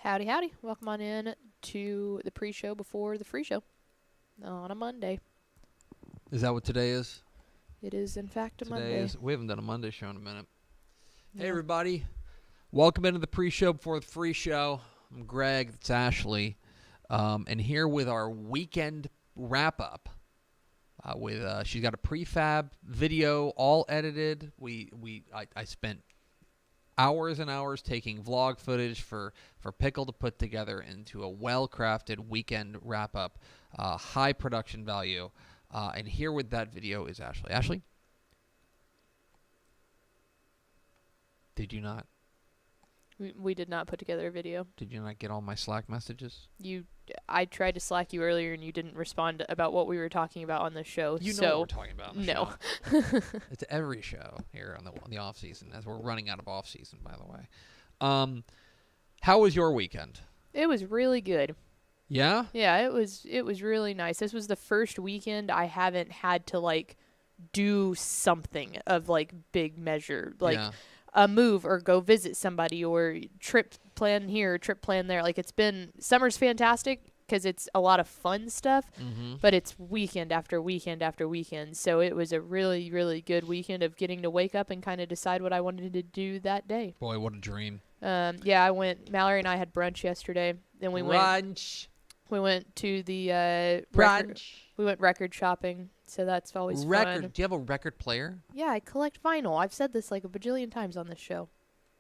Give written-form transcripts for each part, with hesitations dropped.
Howdy, howdy. Welcome on in to the pre-show before the free show on a Monday. Is that what today is? It is, in fact, a Today Monday. is. We haven't done a Monday show in a minute. Yeah. Hey, everybody. Welcome into the pre-show before the free show. I'm Greg. It's Ashley. And here with our weekend wrap-up. She's got a prefab video all edited. I spent hours and hours taking vlog footage for Pickle to put together into a well-crafted weekend wrap-up, high production value. And here with that video is Ashley. Ashley? Did you not? We did not put together a video. Did you not get all my Slack messages? I tried to Slack you earlier and you didn't respond about what we were talking about on the show. You know what we're talking about on the no. show. It's every show here on the off season, as we're running out of off season, by the way. How was your weekend? It was really good. Yeah? Yeah, it was really nice. This was the first weekend I haven't had to do something of big measure. Yeah. A move or go visit somebody or trip plan here, trip plan there. Summer's fantastic because it's a lot of fun stuff, but it's weekend after weekend after weekend. So it was a really, really good weekend of getting to wake up and kind of decide what I wanted to do that day. Boy, what a dream. Yeah, Mallory and I had brunch yesterday. Then we went to the we went record shopping. So that's always fun. Do you have a record player? Yeah, I collect vinyl. I've said this a bajillion times on this show.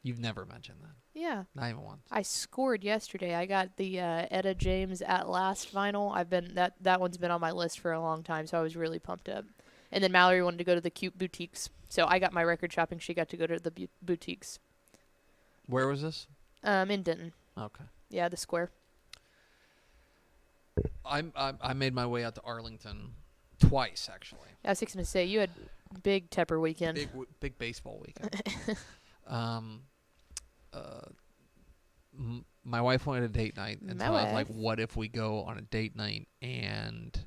You've never mentioned that. Yeah. Not even once. I scored yesterday. I got the Etta James At Last vinyl. That one's been on my list for a long time, so I was really pumped up. And then Mallory wanted to go to the cute boutiques. So I got my record shopping. She got to go to the boutiques. Where was this? In Denton. Okay. Yeah, the square. I made my way out to Arlington twice, actually. I was going to say, you had big Tepper weekend. Big baseball weekend. My wife wanted a date night, and so I was like, what if we go on a date night and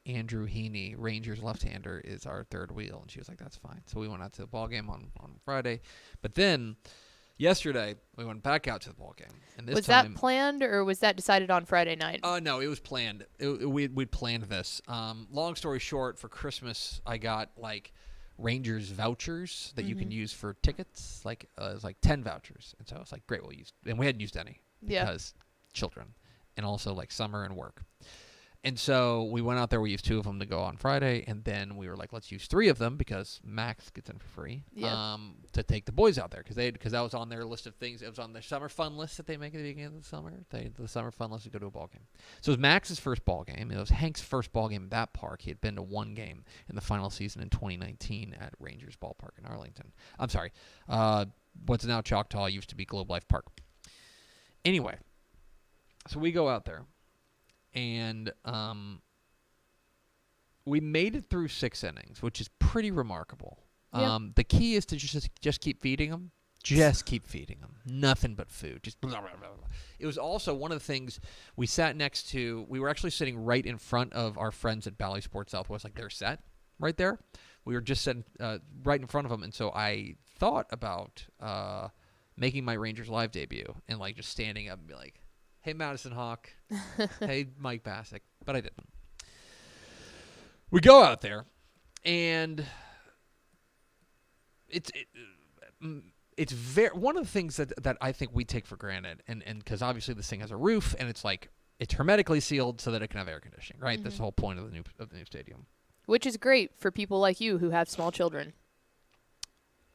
Andrew Heaney, Rangers left-hander, is our third wheel? And she was like, that's fine. So we went out to the ball game on Friday. But then yesterday, we went back out to the ball game. And this was that planned, or was that decided on Friday night? No, it was planned. We'd planned this. Long story short, for Christmas, I got Rangers vouchers that you can use for tickets. It was 10 vouchers. And so I was like, great, we'll use. And we hadn't used any because children, and also summer and work. And so we went out there. We used 2 of them to go on Friday, and then we were like, let's use 3 of them because Max gets in for free to take the boys out there because that was on their list of things. It was on their summer fun list that they make at the beginning of the summer. The summer fun list to go to a ball game. So it was Max's first ball game. It was Hank's first ball game at that park. He had been to 1 game in the final season in 2019 at Rangers Ballpark in Arlington. I'm sorry. What's now Choctaw used to be Globe Life Park. Anyway, so we go out there. And we made it through 6 innings, which is pretty remarkable. The key is to just keep feeding them. Just keep feeding them. Nothing but food. Just blah, blah, blah, blah. It was also one of the things we sat next to. We were actually sitting right in front of our friends at Bally Sports Southwest, their set right there. We were just sitting right in front of them. And so I thought about making my Rangers Live debut and just standing up and be like, hey, Madison Hawk. Hey, Mike Bassick. But I didn't. We go out there, and it's one of the things that I think we take for granted, and because obviously this thing has a roof, and it's hermetically sealed so that it can have air conditioning, right? That's the whole point of the new stadium. Which is great for people like you who have small children.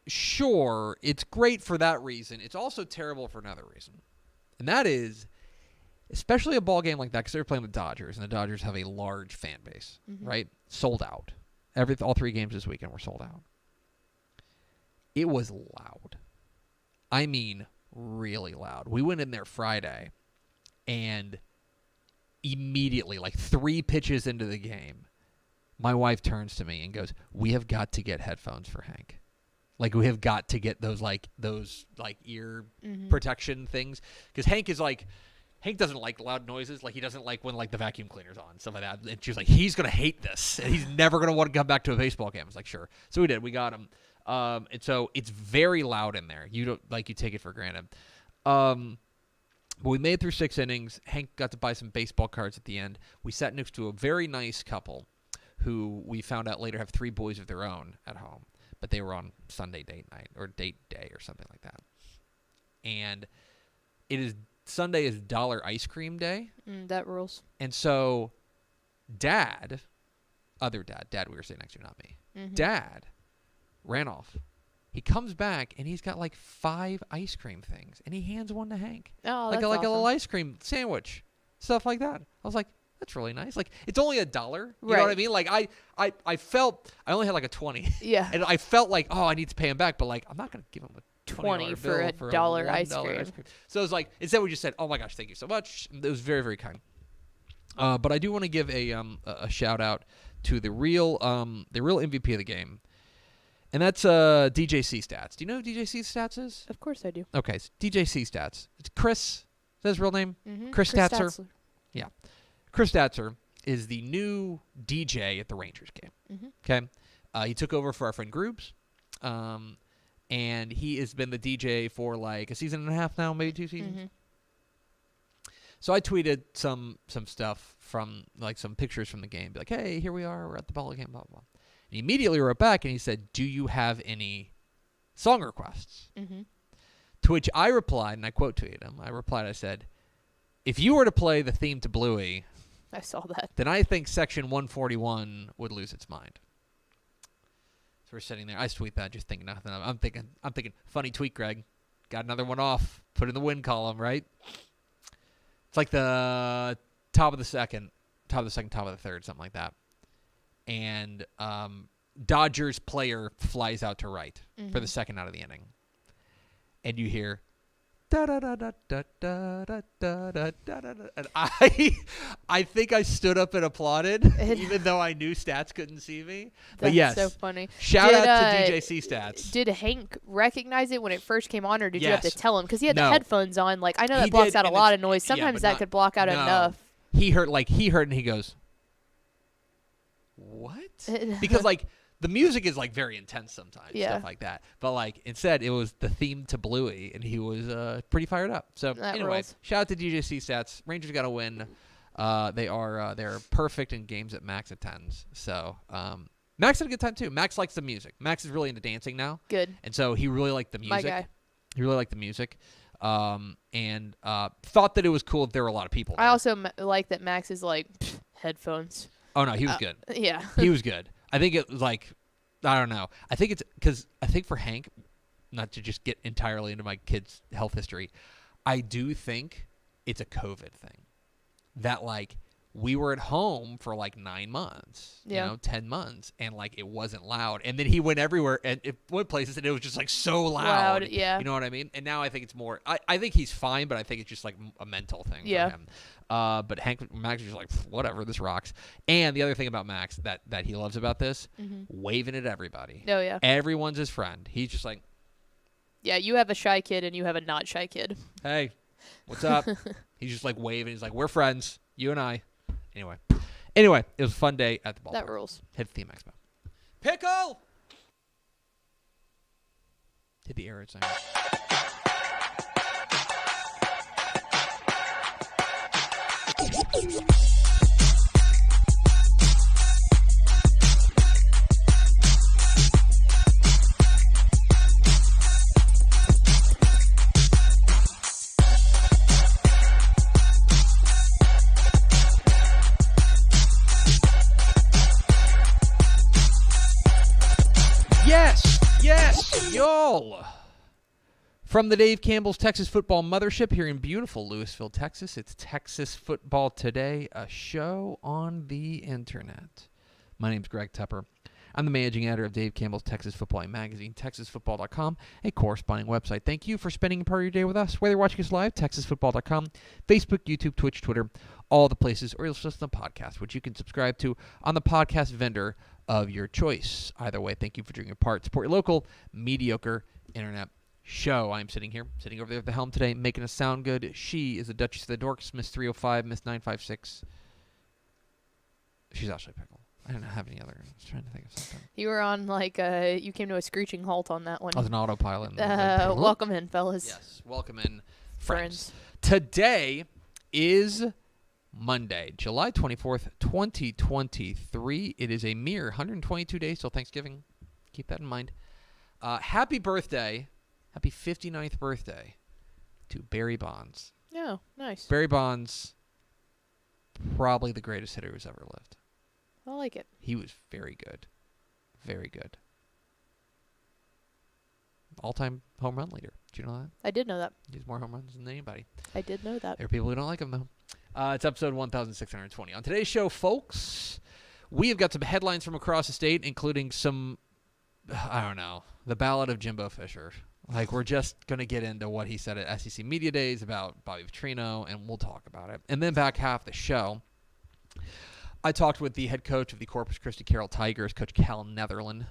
Sure, it's great for that reason. It's also terrible for another reason, and that is, especially a ball game like that, because they were playing the Dodgers, and the Dodgers have a large fan base, right? Sold out. All 3 games this weekend were sold out. It was loud. I mean, really loud. We went in there Friday, and immediately, 3 pitches into the game, my wife turns to me and goes, we have got to get headphones for Hank. We have got to get those ear protection things, because Hank doesn't like loud noises. He doesn't like when the vacuum cleaner's on, stuff like that. And she was like, he's going to hate this, and he's never going to want to come back to a baseball game. I was like, sure. So we did. We got him. And so it's very loud in there. You don't you take it for granted. But we made it through 6 innings. Hank got to buy some baseball cards at the end. We sat next to a very nice couple who we found out later have 3 boys of their own at home. But they were on Sunday date night or date day or something like that. And Sunday is dollar ice cream day. That rules. And so Dad we were sitting next to, not me. Dad ran off. He comes back, and he's got like 5 ice cream things, and he hands one to Hank. Oh, like that's a awesome. little ice cream sandwich, stuff like that. I was like, that's really nice. Like, it's only $1. You know Right. what I mean? Like, I felt I only had like a 20. Yeah. And I felt like, oh, I need to pay him back, but like, I'm not gonna give him a 20 for bill a for dollar $1 ice cream. So it was like, instead we just said, oh my gosh, thank you so much. It was very, very kind. But I do want to give a shout out to the real MVP of the game, and that's DJC Stats. Do you know who DJC Stats is? Of course I do. Okay, it's DJC Stats. It's Chris. Is that his real name? Chris Statzer. Yeah, Chris Statzer is the new DJ at the Rangers game. Okay, he took over for our friend Groobs, and he has been the DJ for like a season and a half now, maybe 2 seasons. So I tweeted some stuff from, like, some pictures from the game. Be like, hey, here we are. We're at the ball game, blah, blah, blah. And he immediately wrote back, and he said, do you have any song requests? To which I replied, and I quote tweeted him. I said, if you were to play the theme to Bluey, I saw that. then I think Section 141 would lose its mind. So we're sitting there. I tweet that, just thinking nothing of it. I'm thinking, funny tweet, Greg. Got another one off. Put in the win column, right? It's like the top of the second, top of the third, something like that. And Dodgers player flies out to right for the second out of the inning. And you hear da da da da da da da da da da da. And I think I stood up and applauded, even though I knew Stats couldn't see me. But yes, so funny. Shout out to DJC Stats. Did Hank recognize it when it first came on, or did you have to Yes. tell him? Because he had No. the headphones on. Like, I know that He blocks did, out a and lot it's- of noise. yeah, Sometimes but that not- could block out no. enough. He heard and he goes, what? Because like the music is like very intense sometimes, Yeah. stuff like that. But like instead it was the theme to Bluey, and he was pretty fired up. So That anyway, rules. shout out to DJC Stats. Rangers got to win. They're perfect in games at Max attends. So Max had a good time too. Max likes the music. Max is really into dancing now. Good. And so he really liked the music. My guy. He really liked the music. And thought that it was cool if there were a lot of people there. I also like that Max is like, headphones. Oh no, he was good. Yeah. He was good. I think it was like, I don't know. I think it's because I think for Hank, not to just get entirely into my kid's health history, I do think it's a COVID thing. That like we were at home for like 9 months, Yeah. 10 months, and like it wasn't loud. And then he went everywhere and it went places and it was just like so loud. Yeah. You know what I mean? And now I think it's more, I think he's fine, but I think it's just like a mental thing Yeah. for him. But Max is just like, whatever, this rocks. And the other thing about Max that he loves about this, waving at everybody. Oh, yeah. Everyone's his friend. He's just like, Yeah, you have a shy kid and you have a not shy kid. hey, what's up? He's just like waving. He's like, we're friends, you and I. Anyway, it was a fun day at the ballpark. That rules. Hit the Theme Expo. Pickle! Hit the air sign. Yes, y'all. From the Dave Campbell's Texas Football Mothership here in beautiful Lewisville, Texas, it's Texas Football Today, a show on the internet. My name's Greg Tupper. I'm the managing editor of Dave Campbell's Texas Football magazine, texasfootball.com, a corresponding website. Thank you for spending a part of your day with us. Whether you're watching us live, texasfootball.com, Facebook, YouTube, Twitch, Twitter, all the places, or you'll listen to the podcast, which you can subscribe to on the podcast vendor of your choice. Either way, thank you for doing your part. Support your local, mediocre internet show. I'm sitting over there at the helm today, making us sound good. She is the Duchess of the Dorks, Miss 305, Miss 956. She's Ashley Pickle. I didn't have any other. I was trying to think of something. You were on you came to a screeching halt on that one. I was an autopilot. Welcome in, fellas. Yes, welcome in, friends. Today is Monday, July 24th, 2023. It is a mere 122 days till Thanksgiving. Keep that in mind. Happy birthday. Happy 59th birthday to Barry Bonds. Oh, nice. Barry Bonds, probably the greatest hitter who's ever lived. I like it. He was very good. Very good. All-time home run leader. Did you know that? I did know that. He has more home runs than anybody. I did know that. There are people who don't like him, though. It's episode 1620. On today's show, folks, we have got some headlines from across the state, including some, I don't know, the Ballad of Jimbo Fisher. Like, we're just going to get into what he said at SEC Media Days about Bobby Petrino, and we'll talk about it. And then back half the show, I talked with the head coach of the Corpus Christi Carroll Tigers, Coach Cal Neatherlin,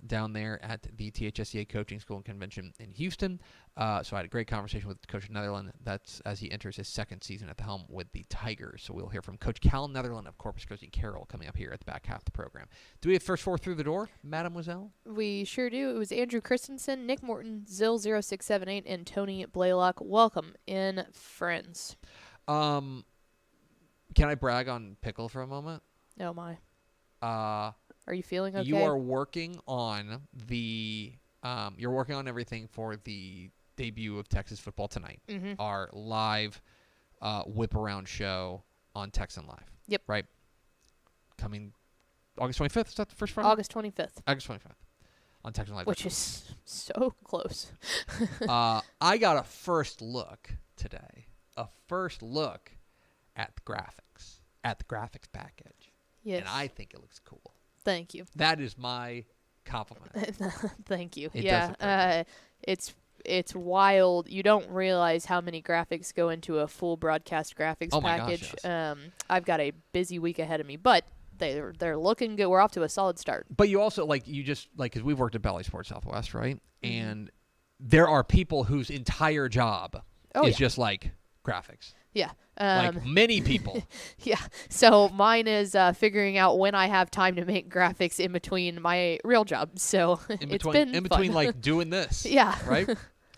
down there at the THSCA Coaching School and Convention in Houston. So I had a great conversation with Coach Neatherlin. That's as he enters his second season at the helm with the Tigers. So we'll hear from Coach Cal Neatherlin of Corpus Christi Carroll coming up here at the back half of the program. Do we have first four through the door, Mademoiselle? We sure do. It was Andrew Christensen, Nick Morton, Zill0678, and Tony Blaylock. Welcome in, friends. Can I brag on Pickle for a moment? Oh, my. Are you feeling okay? You are working on you're working on everything for the debut of Texas football tonight. Mm-hmm. Our live whip around show on Texan Live. Yep. Right. Coming August 25th. Is that the first Friday? August 25th. August 25th on Texan Live. Which is so close. I got a first look today. A first look at the graphics package. Yes. And I think it looks cool. Thank you. That is my compliment. Thank you. It yeah. It's wild. You don't realize how many graphics go into a full broadcast graphics package. Gosh, yes. I've got a busy week ahead of me, but they're looking good. We're off to a solid start. But you also because we've worked at Bally Sports Southwest, right? Mm-hmm. And there are people whose entire job is just like graphics. Yeah. Like many people. Yeah. So mine is figuring out when I have time to make graphics in between my real job. So it's been in between like doing this. Yeah. Right?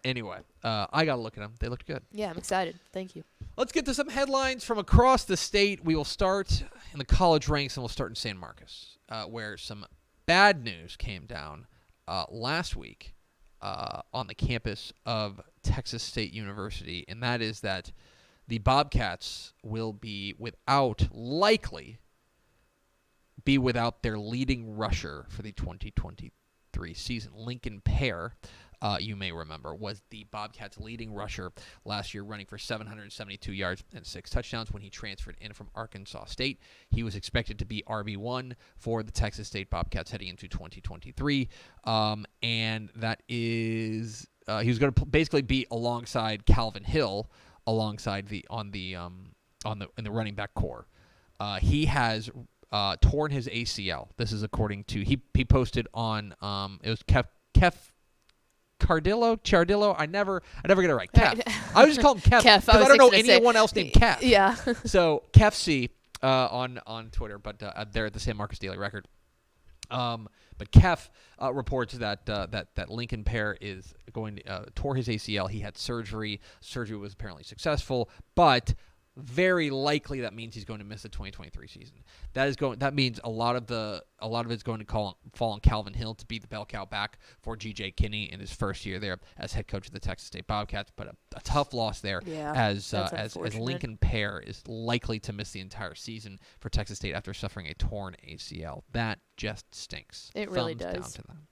Anyway, I got to look at them. They looked good. Yeah, I'm excited. Thank you. Let's get to some headlines from across the state. We will start in the college ranks, and we'll start in San Marcos, where some bad news came down last week on the campus of Texas State University, and that is that the Bobcats will likely be without their leading rusher for the 2023 season. Lincoln Pear, you may remember, was the Bobcats' leading rusher last year, running for 772 yards and 6 touchdowns when he transferred in from Arkansas State. He was expected to be RB1 for the Texas State Bobcats heading into 2023, and that is he was going to basically be alongside Calvin Hill, alongside in the running back core. He has torn his ACL. This is according to he posted on it was Kef Chardillo. I never get it right. Kef. I would just call him Kef because I don't know anyone else named Kef. Yeah. So Kef C on Twitter, but they're at the San Marcos Daily Record. But Kef reports that Lincoln Pear is going to tore his ACL. He had surgery. Surgery was apparently successful, but very likely that means he's going to miss the 2023 season. That means a lot of it's going to fall on Calvin Hill to be the bell cow back for G.J. Kinney in his first year there as head coach of the Texas State Bobcats. But a tough loss there, as Lincoln Pear is likely to miss the entire season for Texas State after suffering a torn ACL. That just stinks. It really Thumbs does. down to them.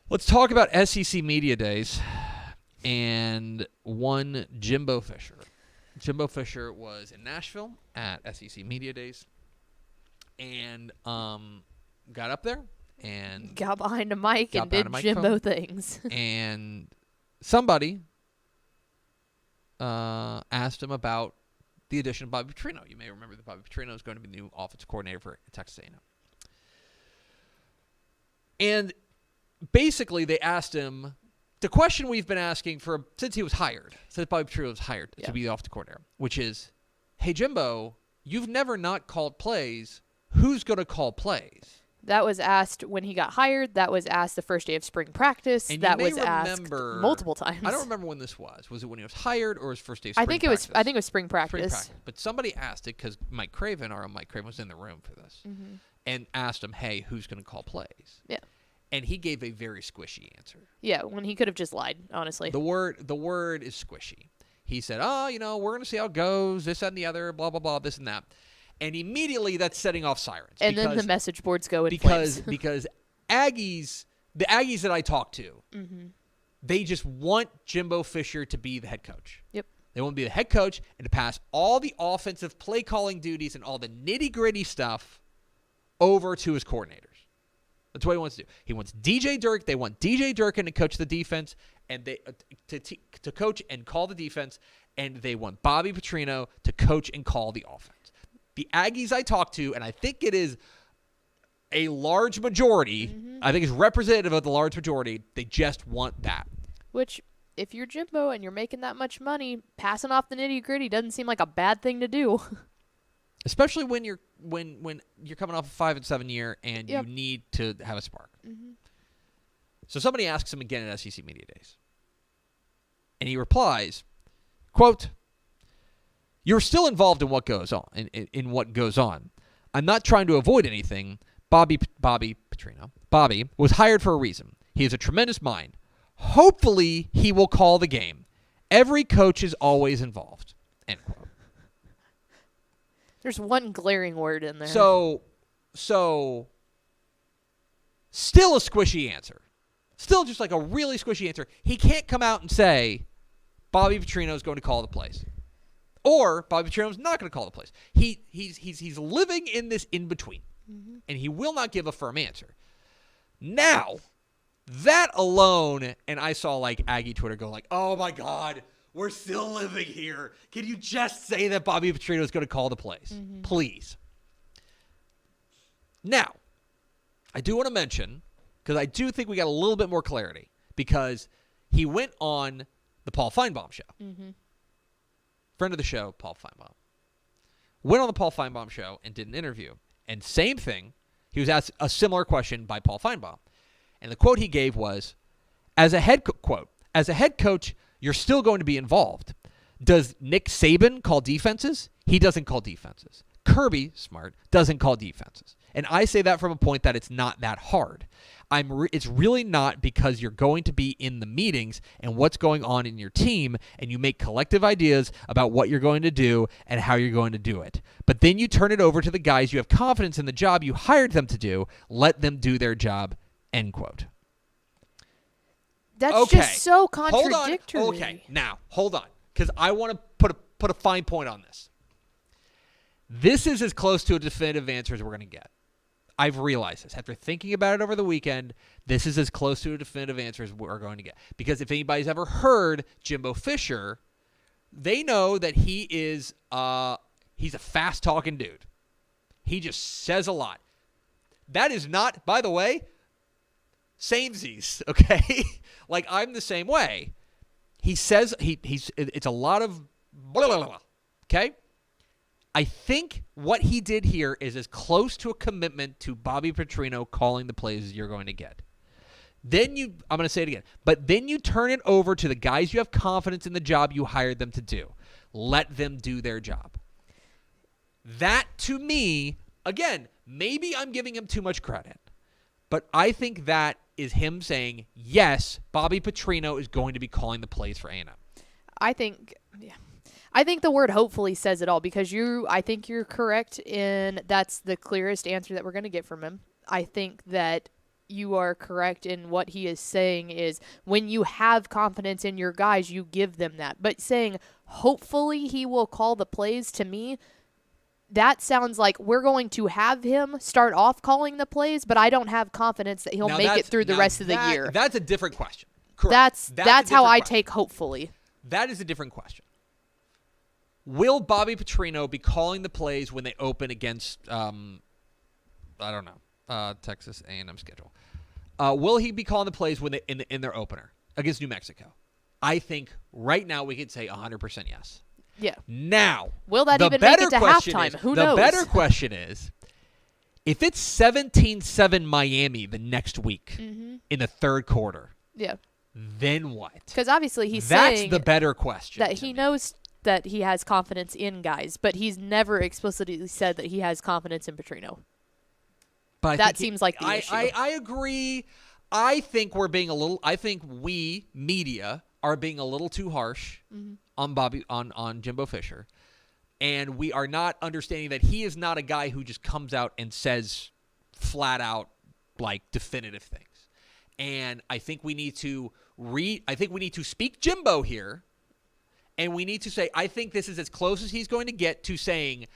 Let's talk about SEC Media Days and one Jimbo Fisher. Jimbo Fisher was in Nashville at SEC Media Days and got up there and got behind a mic and did Jimbo things. And somebody asked him about the addition of Bobby Petrino. You may remember that Bobby Petrino is going to be the new offensive coordinator for Texas A&M. And basically they asked him the question we've been asking since he was hired, since Bobby Petrino was hired to be the offensive coordinator, which is, hey, Jimbo, you've never not called plays. Who's going to call plays? That was asked when he got hired. That was asked the first day of spring practice. And that you may was asked remember, multiple times. I don't remember when this was. Was it when he was hired or his first day of spring I think practice? it was spring practice. But somebody asked it because Mike Craven was in the room for this, and asked him, "Hey, who's going to call plays?" Yeah. And he gave a very squishy answer. Yeah, when he could have just lied, honestly. The word is squishy. He said, "Oh, we're going to see how it goes. This, that, and the other. Blah blah blah. This and that." And immediately that's setting off sirens. And then the message boards go in flames. Because the Aggies that I talk to, they just want Jimbo Fisher to be the head coach. Yep. They want to be the head coach and to pass all the offensive play calling duties and all the nitty gritty stuff over to his coordinators. That's what he wants to do. He wants DJ Dirk. They want DJ Durkin to coach the defense and they to coach and call the defense, and they want Bobby Petrino to coach and call the offense. The Aggies I talk to, and I think it is a large majority, I think it's representative of the large majority, they just want that. Which, if you're Jimbo and you're making that much money, passing off the nitty-gritty doesn't seem like a bad thing to do. Especially when you're coming off a 5 and 7 year and you need to have a spark. So somebody asks him again at SEC Media Days. And he replies, quote, "You're still involved in what goes on. In what goes on. I'm not trying to avoid anything. Bobby Petrino. Bobby was hired for a reason. He has a tremendous mind. Hopefully, he will call the game. Every coach is always involved." End quote. There's one glaring word in there. So, still a squishy answer. Still just like a really squishy answer. He can't come out and say, Bobby Petrino is going to call the plays. Or Bobby Petrino's not going to call the plays. He's living in this in-between. And he will not give a firm answer. Now, that alone, and I saw like Aggie Twitter go like, "Oh my God, we're still living here. Can you just say that Bobby Petrino is going to call the plays? Please." Now, I do want to mention, because I do think we got a little bit more clarity, because he went on the Paul Feinbaum show. Friend of the show, Paul Feinbaum. Went on the Paul Feinbaum show and did an interview. And same thing, he was asked a similar question by Paul Feinbaum. And the quote he gave was, as a head coach, you're still going to be involved. Does Nick Saban call defenses? He doesn't call defenses. Kirby, smart, doesn't call defenses. And I say that from a point that it's not that hard. It's really not, because you're going to be in the meetings and what's going on in your team, and you make collective ideas about what you're going to do and how you're going to do it. But then you turn it over to the guys you have confidence in the job you hired them to do. Let them do their job, end quote. That's just so contradictory. Hold on. Okay, now, hold on, because I want to put a fine point on this. This is as close to a definitive answer as we're going to get. I've realized this. After thinking about it over the weekend, this is as close to a definitive answer as we're going to get. Because if anybody's ever heard Jimbo Fisher, they know that he's a fast-talking dude. He just says a lot. That is not, by the way, samesies, okay? Like, I'm the same way. He says, it's a lot of blah, blah, blah, okay? I think what he did here is as close to a commitment to Bobby Petrino calling the plays as you're going to get. I'm going to say it again, but then you turn it over to the guys you have confidence in the job you hired them to do. Let them do their job. That, to me, again, maybe I'm giving him too much credit, but I think that is him saying, yes, Bobby Petrino is going to be calling the plays for A&M. I think the word hopefully says it all, because I think you're correct in that's the clearest answer that we're going to get from him. I think that you are correct in what he is saying is when you have confidence in your guys, you give them that. But saying hopefully he will call the plays, to me, that sounds like we're going to have him start off calling the plays, but I don't have confidence that he'll make it through the rest of the year. That's a different question. Correct. That's how I take hopefully. That is a different question. Will Bobby Petrino be calling the plays when they open against, Texas A&M schedule? Will he be calling the plays when in their opener against New Mexico? I think right now we could say 100% yes. Yeah. Now, will that even make it to halftime? Who knows? The better question is If it's 17-7 Miami the next week in the third quarter, then what? Because obviously he's That's saying the better question. that he knows that he has confidence in guys, but he's never explicitly said that he has confidence in Petrino. But that seems like the issue. I agree. I think we're being a little. I think we media are being a little too harsh on Jimbo Fisher, and we are not understanding that he is not a guy who just comes out and says flat out like definitive things. And I think we need to speak Jimbo here, and we need to say I think this is as close as he's going to get to saying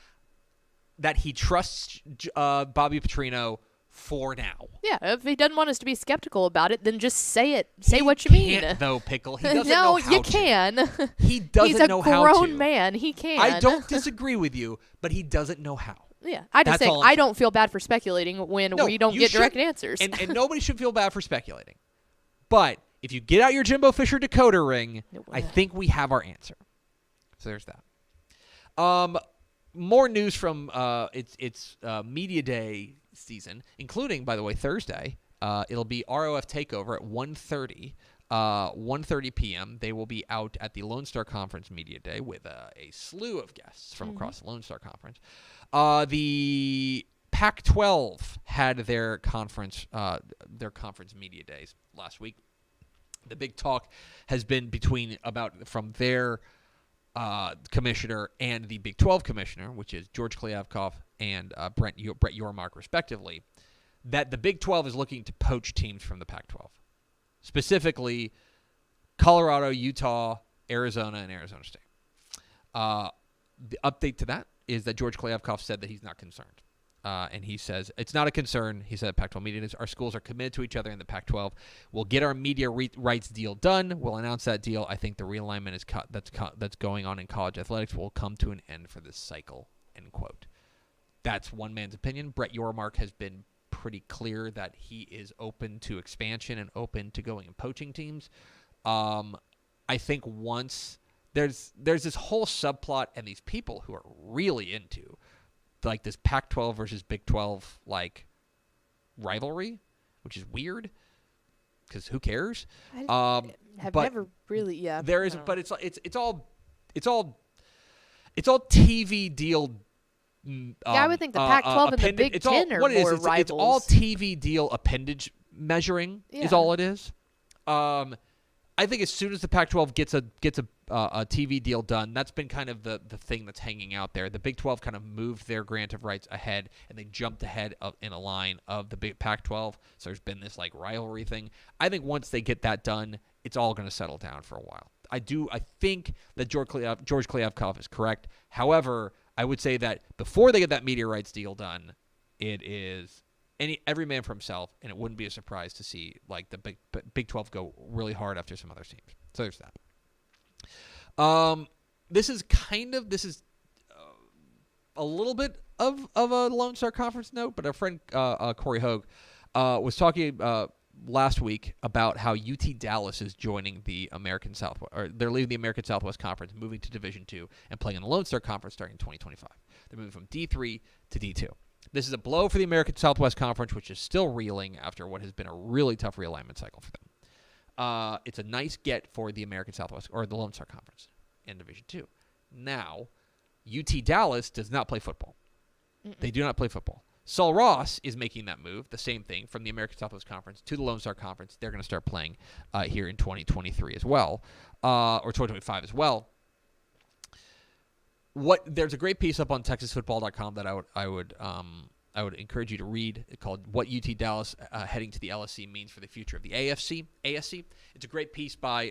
that he trusts Bobby Petrino for now. Yeah, if he doesn't want us to be skeptical about it, then just say it. Say what you mean. Can't, though, Pickle. He doesn't no, know how you can. To. He doesn't know how to. He's a grown man. He can. I don't disagree with you, but he doesn't know how. Yeah, I just think I don't feel bad for speculating when we don't get direct answers. And nobody should feel bad for speculating. But if you get out your Jimbo Fisher decoder ring, I think we have our answer. So there's that. More news from it's Media Day season, including, by the way, Thursday. It'll be ROF Takeover at 1:30. 1:30 p.m. They will be out at the Lone Star Conference Media Day with a slew of guests from across the Lone Star Conference. The Pac-12 had their conference media days last week. The big talk has been from their commissioner and the Big 12 commissioner, which is George Kliavkoff and Brett Yormark, respectively, that the Big 12 is looking to poach teams from the Pac-12, specifically Colorado, Utah, Arizona, and Arizona State. The update to that is that George Kliavkoff said that he's not concerned. And he says, it's not a concern. He said Pac-12 media, our schools are committed to each other in the Pac-12. We'll get our media rights deal done. We'll announce that deal. I think the realignment that's going on in college athletics will come to an end for this cycle, end quote. That's one man's opinion. Brett Yormark has been pretty clear that he is open to expansion and open to going and poaching teams. I think once there's this whole subplot and these people who are really into like this Pac-12 versus Big 12 like rivalry, which is weird because who cares? I have never really There is, but it's all TV deal. I would think the Pac-12 and the Big 10 are more rivals. It's all TV deal appendage measuring is all it is. I think as soon as the Pac-12 gets a TV deal done, that's been kind of the thing that's hanging out there. The Big 12 kind of moved their grant of rights ahead, and they jumped ahead in a line of the big Pac-12. So there's been this like rivalry thing. I think once they get that done, it's all going to settle down for a while. I think that George Kliavkoff is correct. However, I would say that before they get that media rights deal done, it is every man for himself, and it wouldn't be a surprise to see like the Big 12 go really hard after some other teams. So there's that. This is a little bit of a Lone Star Conference note, but our friend Corey Hogue was talking last week about how UT Dallas is joining the American Southwest, or they're leaving the American Southwest Conference, moving to Division II, and playing in the Lone Star Conference starting in 2025. They're moving from D3 to D2. This is a blow for the American Southwest Conference, which is still reeling after what has been a really tough realignment cycle for them. It's a nice get for the American Southwest, or the Lone Star Conference in Division II. Now, UT Dallas does not play football. They do not play football. Sul Ross is making that move, the same thing, from the American Southwest Conference to the Lone Star Conference. They're going to start playing here in 2023 as well, or 2025 as well. There's a great piece up on TexasFootball.com that I would encourage you to read, called "What UT Dallas Heading to the LSC Means for the Future of the ASC." It's a great piece by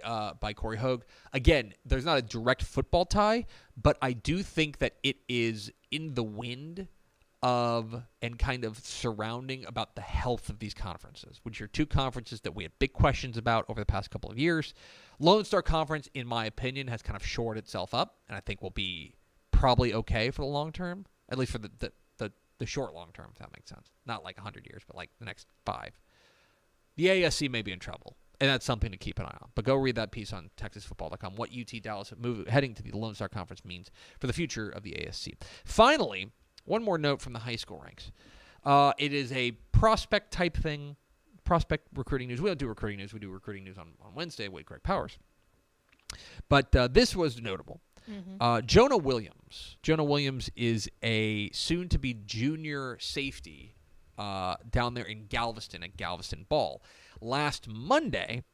Corey Hogue. Again, there's not a direct football tie, but I do think that it is in the wind of and kind of surrounding about the health of these conferences, which are two conferences that we had big questions about over the past couple of years. Lone Star Conference, in my opinion, has kind of shored itself up, and I think will be probably okay for the long term, at least for the short long term, if that makes sense. Not like 100 years, but like the next 5. The ASC may be in trouble, and that's something to keep an eye on. But go read that piece on TexasFootball.com, what UT Dallas heading to the Lone Star Conference means for the future of the ASC. Finally, one more note from the high school ranks. It is a prospect type thing, prospect recruiting news. We don't do recruiting news. We do recruiting news on Wednesday with Greg Powers. But this was notable. Jonah Williams. Jonah Williams is a soon-to-be junior safety down there in Galveston at Galveston Ball. Last Monday,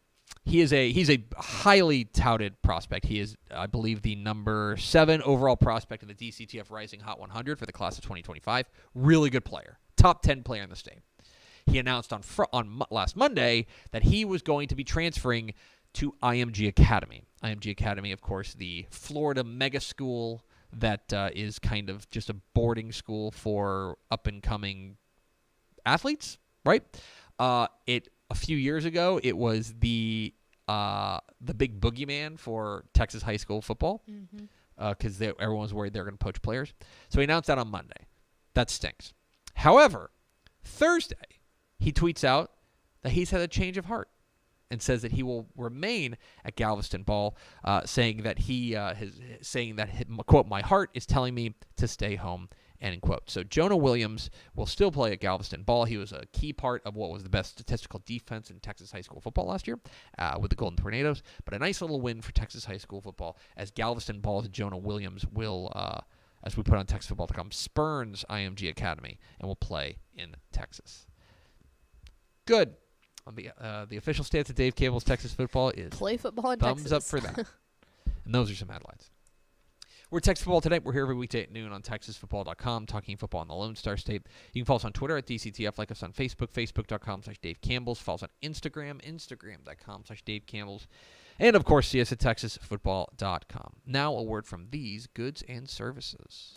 he's a highly touted prospect. He is, I believe, the number 7 overall prospect in the DCTF Rising Hot 100 for the class of 2025. Really good player. Top 10 player in the state. He announced on last Monday that he was going to be transferring to IMG Academy. IMG Academy, of course, the Florida mega school that is kind of just a boarding school for up-and-coming athletes, right? A few years ago, it was the big boogeyman for Texas high school football because everyone was worried they were going to poach players. So he announced that on Monday. That stinks. However, Thursday, he tweets out that he's had a change of heart and says that he will remain at Galveston Ball, saying that quote, my heart is telling me to stay home, end quote. So Jonah Williams will still play at Galveston Ball. He was a key part of what was the best statistical defense in Texas high school football last year with the Golden Tornadoes. But a nice little win for Texas high school football as Galveston Ball's Jonah Williams will, as we put on TexasFootball.com, spurns IMG Academy and will play in Texas. Good. The official stance of Dave Campbell's Texas football is play football in thumbs Texas. up for that. And those are some headlines. We're Texas Football Tonight. We're here every weekday at noon on TexasFootball.com, talking football in the Lone Star State. You can follow us on Twitter at DCTF, like us on Facebook, Facebook.com/Dave Campbell's. Follow us on Instagram, Instagram.com/Dave Campbell's. And, of course, see us at TexasFootball.com. Now a word from these goods and services.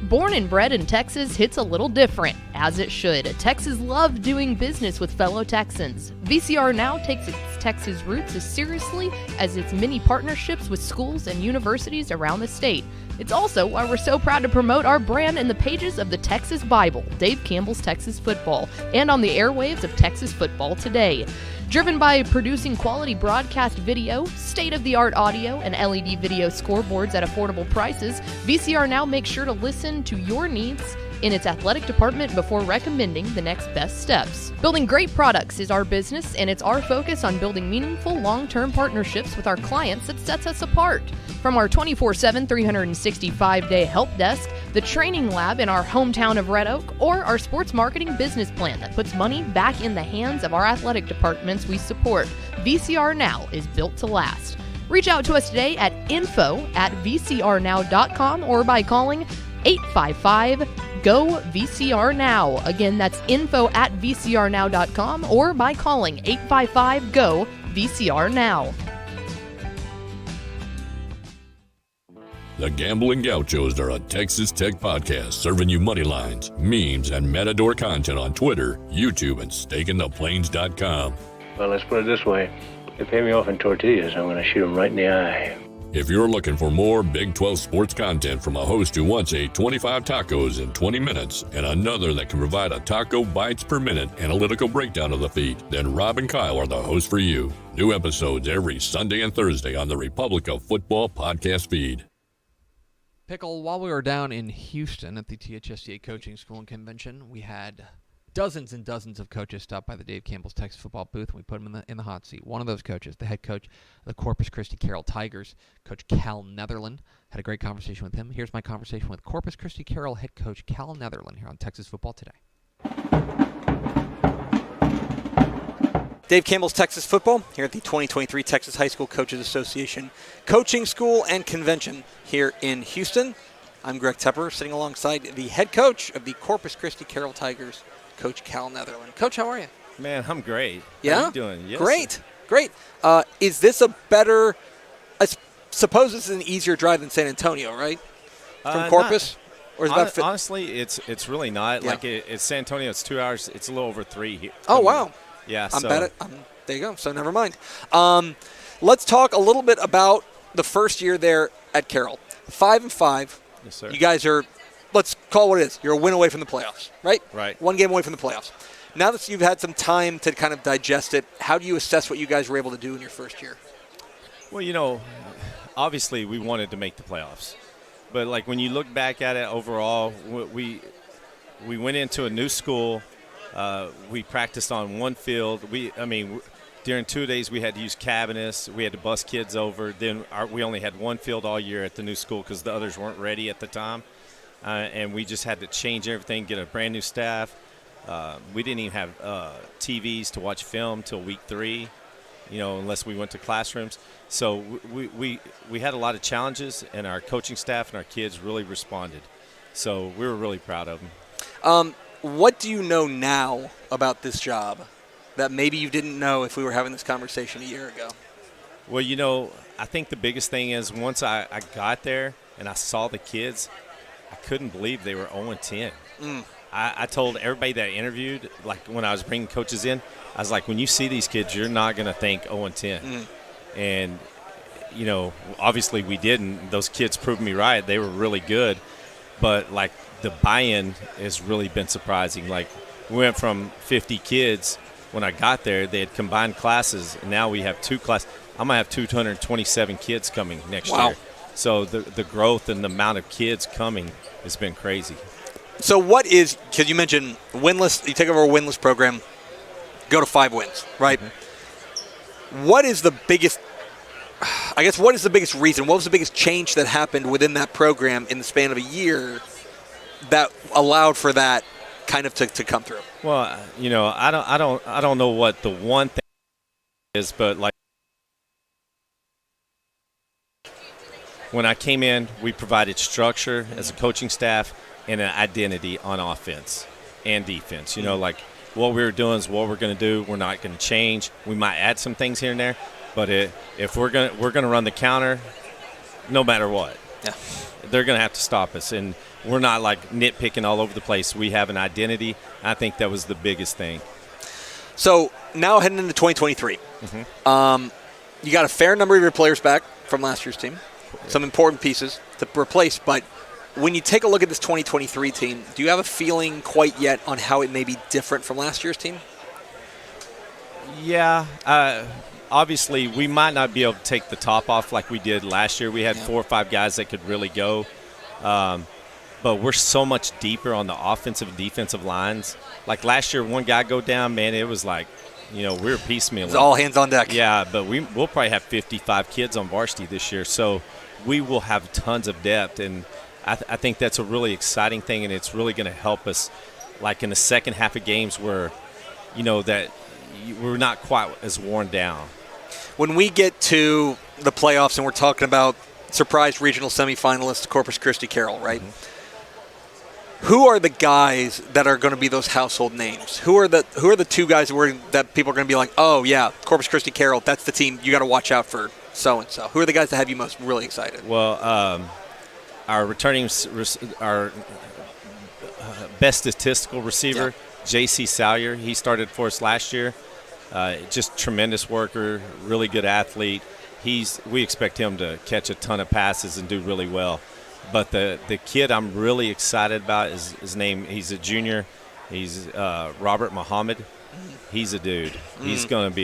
Born and bred in Texas hits a little different, as it should. Texas loves doing business with fellow Texans. VCR Now takes its Texas roots as seriously as its many partnerships with schools and universities around the state. It's also why we're so proud to promote our brand in the pages of the Texas Bible, Dave Campbell's Texas Football, and on the airwaves of Texas Football Today. Driven by producing quality broadcast video, state-of-the-art audio, and LED video scoreboards at affordable prices, VCR Now makes sure to listen to your needs in its athletic department before recommending the next best steps. Building great products is our business, and it's our focus on building meaningful, long-term partnerships with our clients that sets us apart. From our 24/7, 365-day help desk, the training lab in our hometown of Red Oak, or our sports marketing business plan that puts money back in the hands of our athletic departments we support, VCR Now is built to last. Reach out to us today at info@vcrnow.com or by calling 855-GO-VCR-NOW. Again, that's info@vcrnow.com or by calling 855-GO-VCR-NOW. The Gambling Gauchos are a Texas Tech podcast serving you money lines, memes, and Matador content on Twitter, YouTube, and StakeInThePlains.com. Well, let's put it this way. They pay me off in tortillas, I'm going to shoot them right in the eye. If you're looking for more Big 12 sports content from a host who wants a 25 tacos in 20 minutes and another that can provide a taco bites per minute analytical breakdown of the feed, then Rob and Kyle are the hosts for you. New episodes every Sunday and Thursday on the Republic of Football podcast feed. Pickle, while we were down in Houston at the THSCA Coaching School and Convention, we had dozens and dozens of coaches stop by the Dave Campbell's Texas Football booth, and we put them in the hot seat. One of those coaches, the head coach of the Corpus Christi Carroll Tigers, Coach Cal Neatherlin, had a great conversation with him. Here's my conversation with Corpus Christi Carroll head coach Cal Neatherlin here on Texas Football Today. Dave Campbell's Texas Football here at the 2023 Texas High School Coaches Association Coaching School and Convention here in Houston. I'm Greg Tepper, sitting alongside the head coach of the Corpus Christi Carroll Tigers, Coach Cal Neatherlin. Coach, how are you? Man, I'm great. Yeah? How you doing? Yes. Great. Is this a better, I suppose this is an easier drive than San Antonio, right? From Corpus? Or is it about honestly, it's really not. Yeah. Like, it's San Antonio, it's 2 hours. It's a little over 3 here. Oh, wow. Yeah, there you go. So never mind. Let's talk a little bit about the first year there at Carroll. 5-5. Yes, sir. You guys are, let's call it what it is. You're a win away from the playoffs, right? Right. One game away from the playoffs. Now that you've had some time to kind of digest it, how do you assess what you guys were able to do in your first year? Well, obviously we wanted to make the playoffs. But, like, when you look back at it overall, we we went into a new school. We practiced on one field. During 2 days we had to use cabinets. We had to bus kids over. Then we only had one field all year at the new school because the others weren't ready at the time. And we just had to change everything, get a brand new staff. We didn't even have TVs to watch film till week 3, unless we went to classrooms. So we had a lot of challenges, and our coaching staff and our kids really responded. So we were really proud of them. What do you know now about this job that maybe you didn't know if we were having this conversation a year ago? Well, I think the biggest thing is once I got there and I saw the kids, I couldn't believe they were 0-10. I told everybody that I interviewed, like when I was bringing coaches in, I was like, when you see these kids, you're not going to think 0-10. And, obviously we didn't. Those kids proved me right. They were really good. But, like, the buy-in has really been surprising. Like, we went from 50 kids when I got there. They had combined classes, and now we have 2 classes. I'm going to have 227 kids coming next year. So the growth and the amount of kids coming has been crazy. So what is – because you mentioned winless – you take over a winless program, go to 5 wins, right? What is the biggest – I guess what is the biggest reason? What was the biggest change that happened within that program in the span of a year that allowed for that kind of to come through? Well, I don't know what the one thing is, but like when I came in, we provided structure as a coaching staff and an identity on offense and defense. Like what we were doing is what we're going to do. We're not going to change. We might add some things here and there. But if we're gonna run the counter, no matter what, they're gonna have to stop us, and we're not like nitpicking all over the place. We have an identity. I think that was the biggest thing. So now heading into 2023, you got a fair number of your players back from last year's team, some important pieces to replace. But when you take a look at this 2023 team, do you have a feeling quite yet on how it may be different from last year's team? Yeah. Obviously, we might not be able to take the top off like we did last year. We had 4 or 5 guys that could really go. But we're so much deeper on the offensive and defensive lines. Like last year, one guy go down, man, it was like, we were piecemeal. It's all hands on deck. Yeah, but we'll probably have 55 kids on varsity this year. So we will have tons of depth. And I think that's a really exciting thing, and it's really going to help us, like in the second half of games where, that we're not quite as worn down. When we get to the playoffs and we're talking about surprise regional semifinalists, Corpus Christi, Carroll, right? Who are the guys that are going to be those household names? Who are the 2 guys that people are going to be like, oh yeah, Corpus Christi, Carroll, that's the team you got to watch out for so and so? Who are the guys that have you most really excited? Well, our returning, our best statistical receiver, J.C. Salyer, he started for us last year. Just tremendous worker, really good athlete. We expect him to catch a ton of passes and do really well. But the kid I'm really excited about is his name. He's a junior. He's Robert Muhammad. He's a dude. He's going to be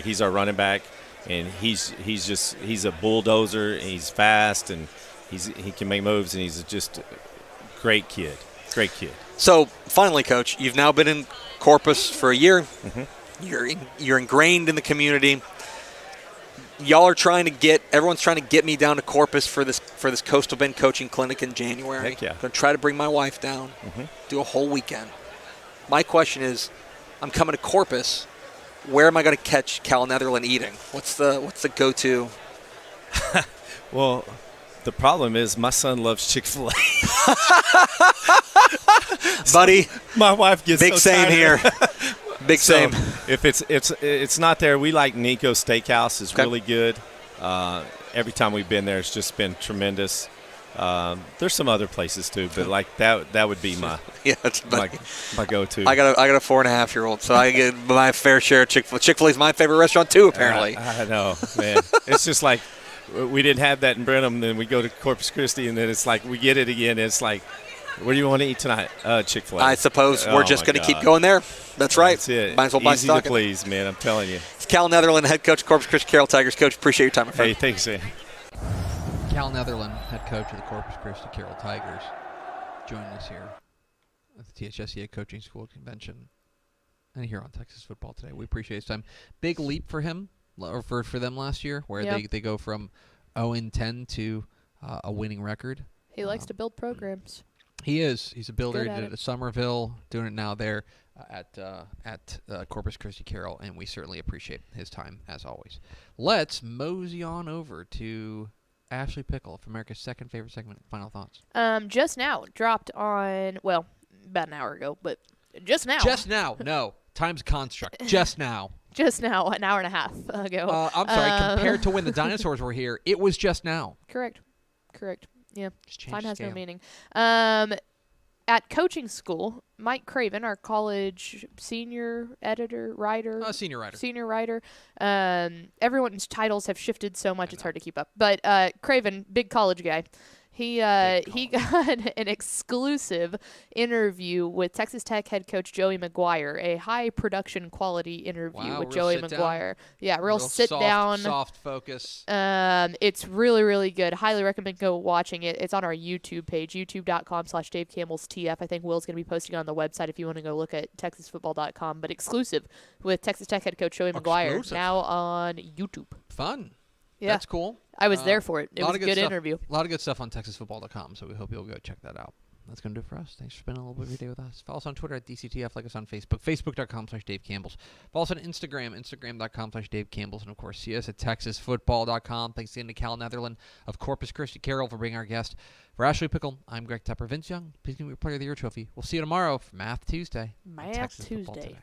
he's our running back, and he's a bulldozer. And he's fast, and he can make moves, and he's just a great kid. Great kid. So finally, Coach, you've now been in Corpus for a year. You're ingrained in the community. Everyone's trying to get me down to Corpus for this Coastal Bend coaching clinic in January. Heck yeah. I'm going to try to bring my wife down, do a whole weekend. My question is, I'm coming to Corpus. Where am I going to catch Cal Neatherlin eating? What's the go-to? Well, the problem is my son loves Chick-fil-A. Buddy, my wife gets big so same tired. here. Big same. If it's not there, we like Nico's Steakhouse. It's really good. Every time we've been there, it's just been tremendous. There's some other places too, but like that would be my my go-to. I got a 4.5-year-old, so I get my fair share of Chick-fil-A. Chick-fil-A is my favorite restaurant too, apparently. I know, man. It's just like we didn't have that in Brenham, then we go to Corpus Christi, and then it's like we get it again. It's like, where do you want to eat tonight? Chick-fil-A. I suppose we're just going to keep going there. That's right. That's it. Might as well buy Easy stock. to please, man. I'm telling you. It's Cal Neatherlin, head coach, Corpus Christi Carroll Tigers. Coach, appreciate your time, my friend. Hey, thanks, man. Cal Neatherlin, head coach of the Corpus Christi Carroll Tigers, joining us here. at the THSCA Coaching School Convention and here on Texas Football Today. We appreciate his time. Big leap for him, or for them last year, where they go from 0-10 to a winning record. He likes to build programs. He is. He's a builder. He Good at did it it. at Somerville, doing it now there at Corpus Christi Carroll, and we certainly appreciate his time, as always. Let's mosey on over to Ashley Pickle of America's second favorite segment. Final thoughts. Just now, dropped on, well, about an hour ago, but just now. Just now. No. Time's a construct. Just now. Just now, an hour and a half ago. I'm sorry. Compared to when the dinosaurs were here, it was just now. Correct. Yeah. Just change Time the has no scale. meaning. At coaching school, Mike Craven, our college senior editor, writer. Senior writer. Everyone's titles have shifted so much it's hard to keep up. But Craven, big college guy. He got an exclusive interview with Texas Tech head coach Joey McGuire, a high production quality interview with Joey McGuire. Yeah, real sit down, soft focus. It's really, really good. Highly recommend go watching it. It's on our YouTube page, youtube.com/Dave Campbell's TF. I think Will's going to be posting on the website if you want to go look at texasfootball.com. But exclusive with Texas Tech head coach Joey McGuire now on YouTube. Fun. Yeah. That's cool. I was there for it. It was a good interview. A lot of good stuff on texasfootball.com, so we hope you'll go check that out. That's going to do it for us. Thanks for spending a little bit of your day with us. Follow us on Twitter at DCTF, like us on Facebook, facebook.com/Dave Campbells. Follow us on Instagram, instagram.com/Dave Campbells, and, of course, see us at texasfootball.com. Thanks again to Cal Neatherlin of Corpus Christi Carroll for being our guest. For Ashley Pickle, I'm Greg Tepper. Vince Young, please give me your Player of the Year trophy. We'll see you tomorrow for Math Tuesday. Math Tuesday.